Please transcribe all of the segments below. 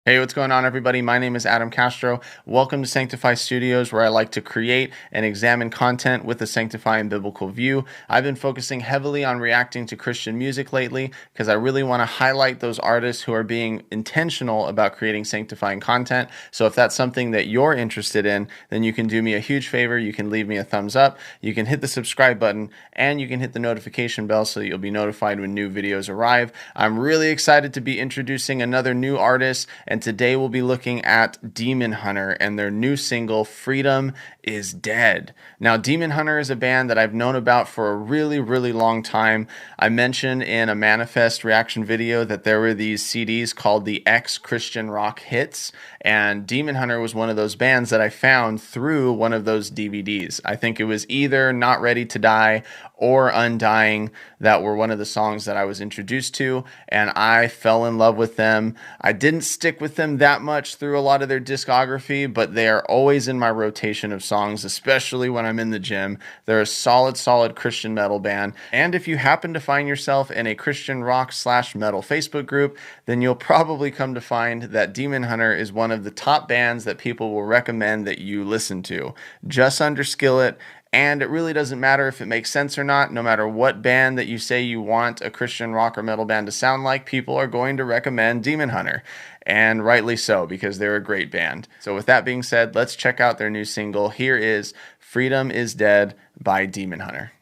Hey, what's going on, everybody? My name is Adam Castro. Welcome to Sanctify Studios, where I like to create and examine content with a sanctifying biblical view. I've been focusing heavily on reacting to Christian music lately because I really want to highlight those artists who are being intentional about creating sanctifying content. So if that's something that you're interested in, then you can do me a huge favor. You can leave me a thumbs up, you can hit the subscribe button, and you can hit the notification bell so that you'll be notified when new videos arrive. I'm really excited to be introducing another new artist, and today we'll be looking at Demon Hunter and their new single, Freedom is Dead. Now, Demon Hunter is a band that I've known about for a really, really long time. I mentioned in a Manifest reaction video that there were these CDs called the X Christian Rock Hits, and Demon Hunter was one of those bands that I found through one of those DVDs. I think it was either Not Ready to Die or Undying that were one of the songs that I was introduced to, and I fell in love with them. I didn't stick with them that much through a lot of their discography, but they are always in my rotation of songs, especially when I'm in the gym. They're a solid Christian metal band, and if you happen to find yourself in a Christian rock/metal Facebook group, then you'll probably come to find that Demon Hunter is one of the top bands that people will recommend that you listen to. Just under Skillet. And it really doesn't matter if it makes sense or not. No matter what band that you say you want a Christian rock or metal band to sound like, people are going to recommend Demon Hunter. And rightly so, because they're a great band. So with that being said, let's check out their new single. Here is Freedom is Dead by Demon Hunter.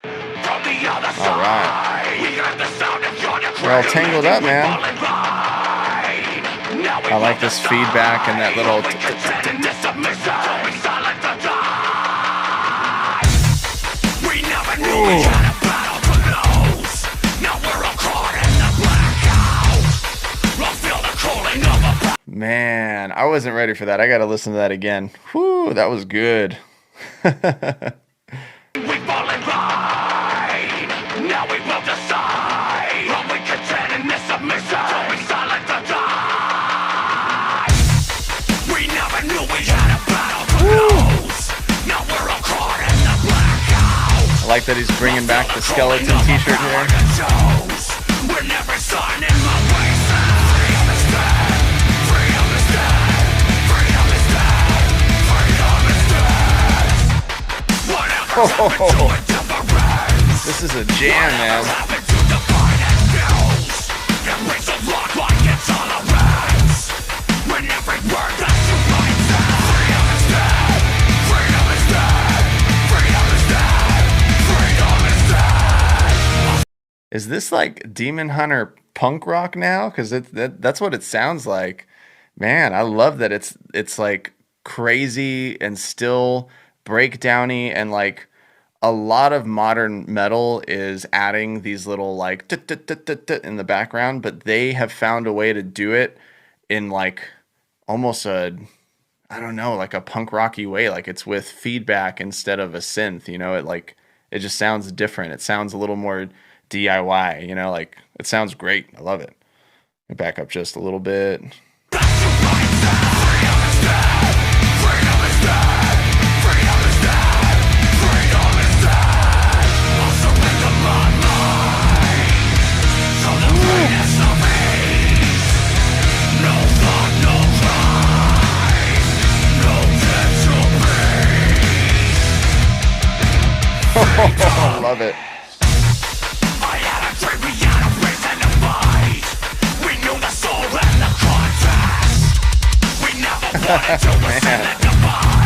All right. We're all tangled up, man. I like this feedback and that little... Man, I wasn't ready for that. I gotta listen to that again. Whew, that was good. I like that he's bringing back the skeleton t-shirt here. Oh, this is a jam, man. Is this like Demon Hunter punk rock now? Because that's what it sounds like. Man, I love that it's like crazy and still breakdowny, and like a lot of modern metal is adding these little like in the background, but they have found a way to do it in like almost a, I don't know, like a punk rocky way. Like it's with feedback instead of a synth, you know, it just sounds different. It sounds a little more DIY, you know, like it sounds great. I love it. Back up just a little bit. I love it. Man,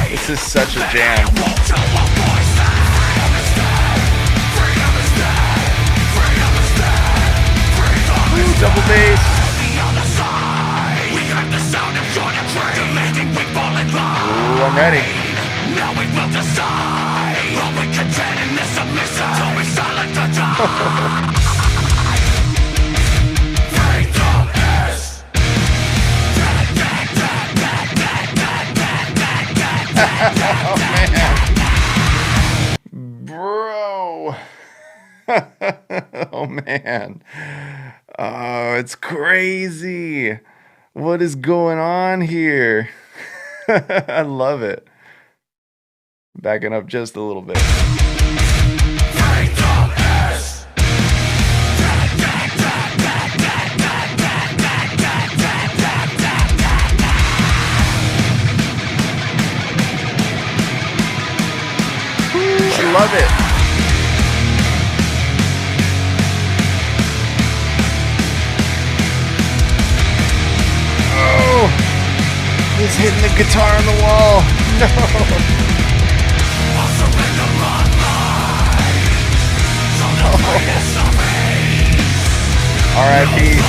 this is such a jam. Ooh, double bass. Ooh, I'm ready. Oh, man. Bro. Oh, man. Oh, it's crazy. What is going on here? I love it. Backing up just a little bit. He's hitting the guitar on the wall. R.I.P.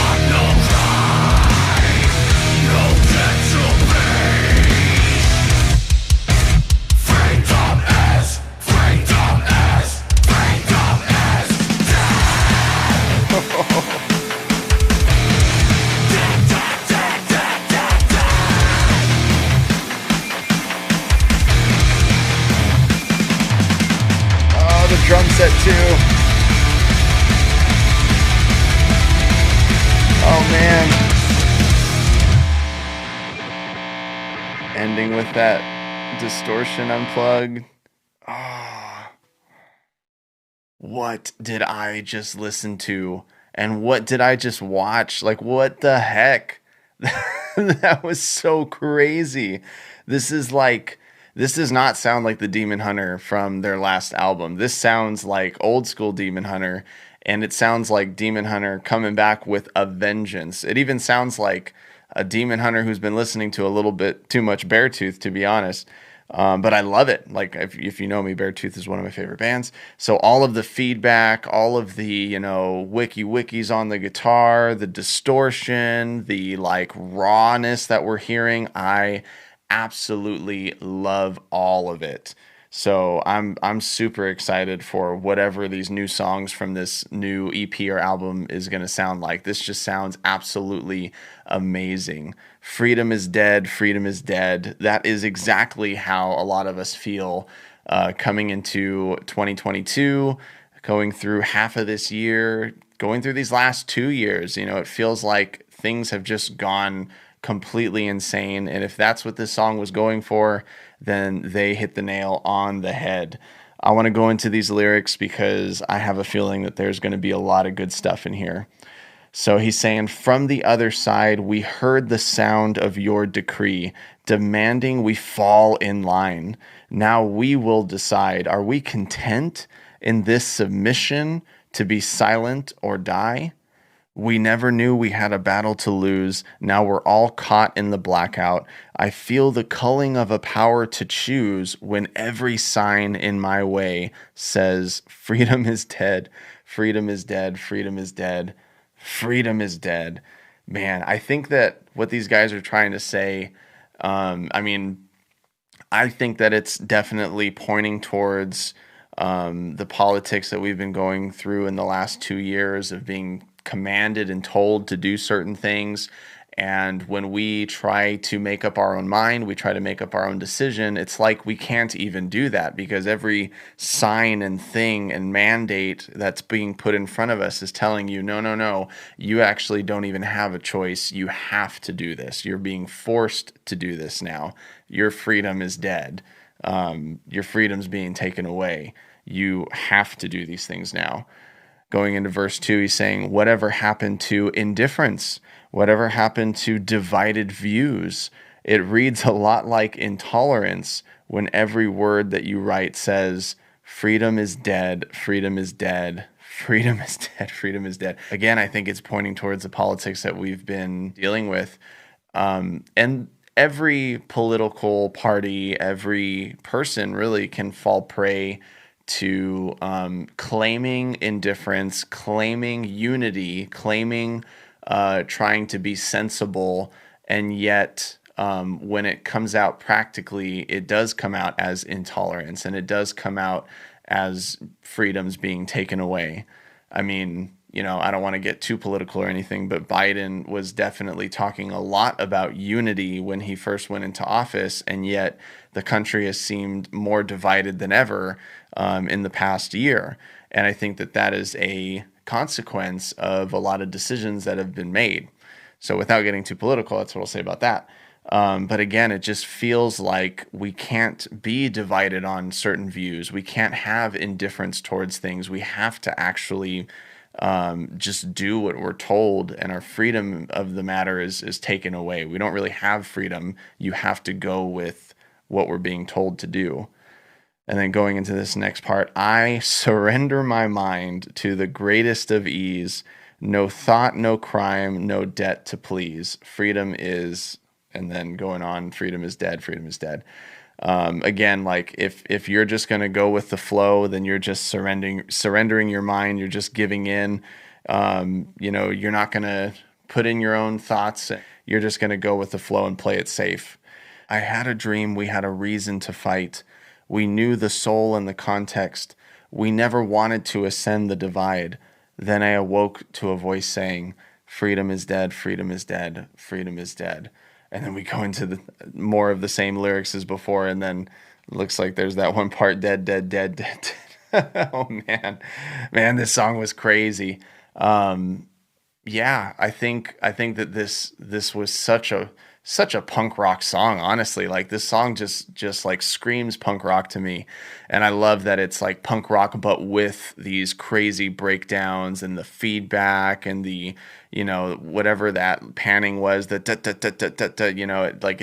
Oh, the drum set too. Oh man. Ending with that distortion unplugged. Oh. What did I just listen to? And what did I just watch? Like, what the heck? That was so crazy. This does not sound like the Demon Hunter from their last album. This sounds like old school Demon Hunter. And it sounds like Demon Hunter coming back with a vengeance. It even sounds like a Demon Hunter who's been listening to a little bit too much Beartooth, to be honest. But I love it. Like, if you know me, Beartooth is one of my favorite bands. So all of the feedback, all of the, wikis on the guitar, the distortion, the like rawness that we're hearing, I absolutely love all of it. So I'm super excited for whatever these new songs from this new EP or album is going to sound like. This just sounds absolutely amazing. Freedom is dead. Freedom is dead. That is exactly how a lot of us feel coming into 2022, going through half of this year, going through these last 2 years. It feels like things have just gone completely insane. And if that's what this song was going for, then they hit the nail on the head. I want to go into these lyrics because I have a feeling that there's going to be a lot of good stuff in here. So he's saying, from the other side, we heard the sound of your decree, demanding we fall in line. Now we will decide, are we content in this submission to be silent or die? We never knew we had a battle to lose. Now we're all caught in the blackout. I feel the culling of a power to choose when every sign in my way says freedom is dead, freedom is dead, freedom is dead, freedom is dead. Man, I think that what these guys are trying to say, I think that it's definitely pointing towards the politics that we've been going through in the last 2 years of being commanded and told to do certain things. And when we try to make up our own mind, we try to make up our own decision, it's like we can't even do that because every sign and thing and mandate that's being put in front of us is telling you, no, you actually don't even have a choice. You have to do this. You're being forced to do this now. Your freedom is dead. Your freedom's being taken away. You have to do these things now. Going into verse 2, he's saying, whatever happened to indifference? Whatever happened to divided views? It reads a lot like intolerance when every word that you write says, freedom is dead, freedom is dead, freedom is dead, freedom is dead. Again, I think it's pointing towards the politics that we've been dealing with. And every political party, every person really can fall prey to claiming indifference, claiming unity, claiming trying to be sensible, and yet when it comes out practically, it does come out as intolerance, and it does come out as freedoms being taken away. I mean, I don't want to get too political or anything, but Biden was definitely talking a lot about unity when he first went into office, and yet the country has seemed more divided than ever in the past year. And I think that that is a consequence of a lot of decisions that have been made. So without getting too political, that's what I'll say about that. But again, it just feels like we can't be divided on certain views. We can't have indifference towards things. We have to actually just do what we're told, and our freedom of the matter is taken away. We don't really have freedom. You have to go with what we're being told to do. And then going into this next part, I surrender my mind to the greatest of ease. No thought, no crime, no debt to please. Freedom is, and then going on, freedom is dead, freedom is dead. Again, like if you're just going to go with the flow, then you're just surrendering your mind. You're just giving in. You're not going to put in your own thoughts. You're just going to go with the flow and play it safe. I had a dream. We had a reason to fight. We knew the soul and the context. We never wanted to ascend the divide. Then I awoke to a voice saying, freedom is dead, freedom is dead, freedom is dead. And then we go into the more of the same lyrics as before, and then it looks like there's that one part, dead, dead, dead, dead, dead. Oh man, this song was crazy. Yeah, I think that this was such a punk rock song, honestly. Like this song just like screams punk rock to me. And I love that it's like punk rock but with these crazy breakdowns and the feedback and the, whatever that panning was, the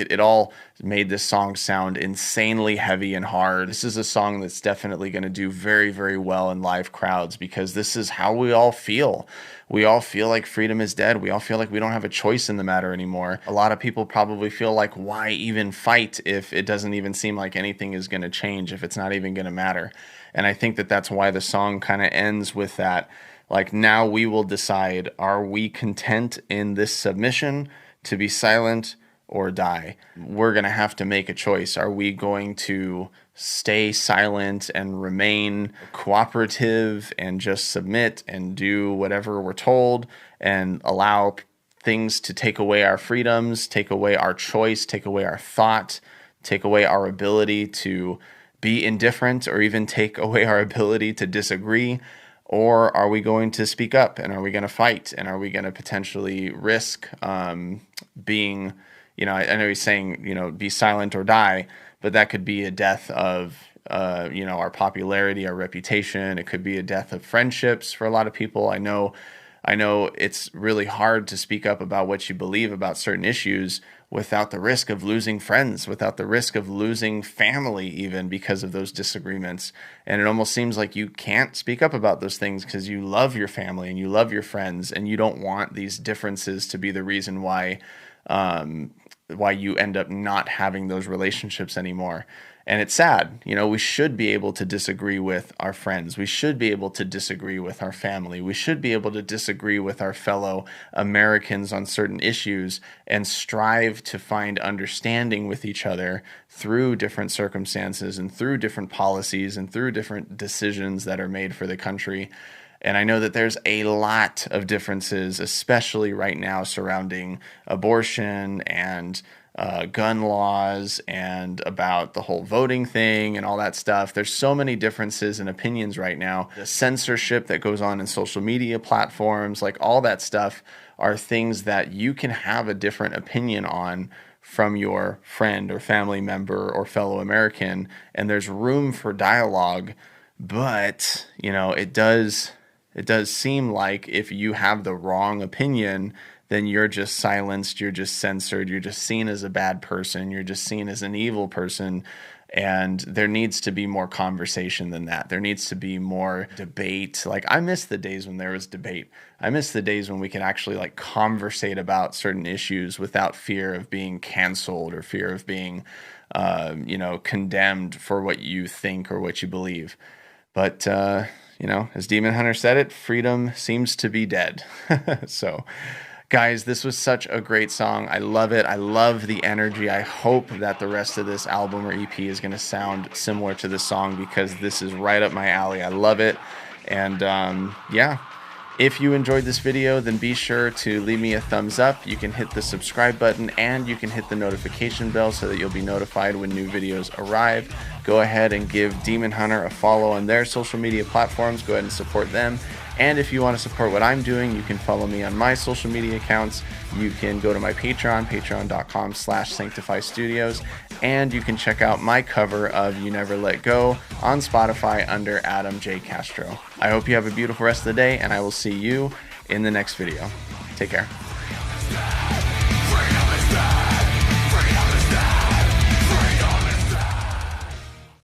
it all made this song sound insanely heavy and hard. This is a song that's definitely going to do very, very well in live crowds because this is how we all feel. We all feel like freedom is dead. We all feel like we don't have a choice in the matter anymore. A lot of people probably feel like, why even fight if it doesn't even seem like anything is going to change, if it's not even going to matter? And I think that that's why the song kind of ends with that. Like, now we will decide, are we content in this submission to be silent or die? We're going to have to make a choice. Are we going to stay silent and remain cooperative and just submit and do whatever we're told and allow things to take away our freedoms, take away our choice, take away our thought, take away our ability to be indifferent, or even take away our ability to disagree? Or are we going to speak up, and are we going to fight, and are we going to potentially risk being, I know he's saying, be silent or die, but that could be a death of, our popularity, our reputation. It could be a death of friendships for a lot of people. I know it's really hard to speak up about what you believe about certain issues without the risk of losing friends, without the risk of losing family even because of those disagreements. And it almost seems like you can't speak up about those things because you love your family and you love your friends, and you don't want these differences to be the reason why you end up not having those relationships anymore. And it's sad. We should be able to disagree with our friends. We should be able to disagree with our family. We should be able to disagree with our fellow Americans on certain issues and strive to find understanding with each other through different circumstances and through different policies and through different decisions that are made for the country. And I know that there's a lot of differences, especially right now, surrounding abortion and gun laws and about the whole voting thing and all that stuff. There's so many differences and opinions right now. The censorship that goes on in social media platforms, like all that stuff, are things that you can have a different opinion on from your friend or family member or fellow American. And there's room for dialogue, but it does seem like if you have the wrong opinion, then you're just silenced, you're just censored, you're just seen as a bad person, you're just seen as an evil person. And there needs to be more conversation than that. There needs to be more debate. Like, I miss the days when there was debate. I miss the days when we could actually conversate about certain issues without fear of being canceled or fear of being, condemned for what you think or what you believe. But, as Demon Hunter said it, freedom seems to be dead. So, guys, this was such a great song. I love it. I love the energy. I hope that the rest of this album or EP is going to sound similar to this song because this is right up my alley. I love it. And if you enjoyed this video, then be sure to leave me a thumbs up. You can hit the subscribe button and you can hit the notification bell so that you'll be notified when new videos arrive. Go ahead and give Demon Hunter a follow on their social media platforms. Go ahead and support them. And if you want to support what I'm doing, you can follow me on my social media accounts. You can go to my Patreon, patreon.com/sanctifystudios, and you can check out my cover of You Never Let Go on Spotify under Adam J. Castro. I hope you have a beautiful rest of the day, and I will see you in the next video. Take care.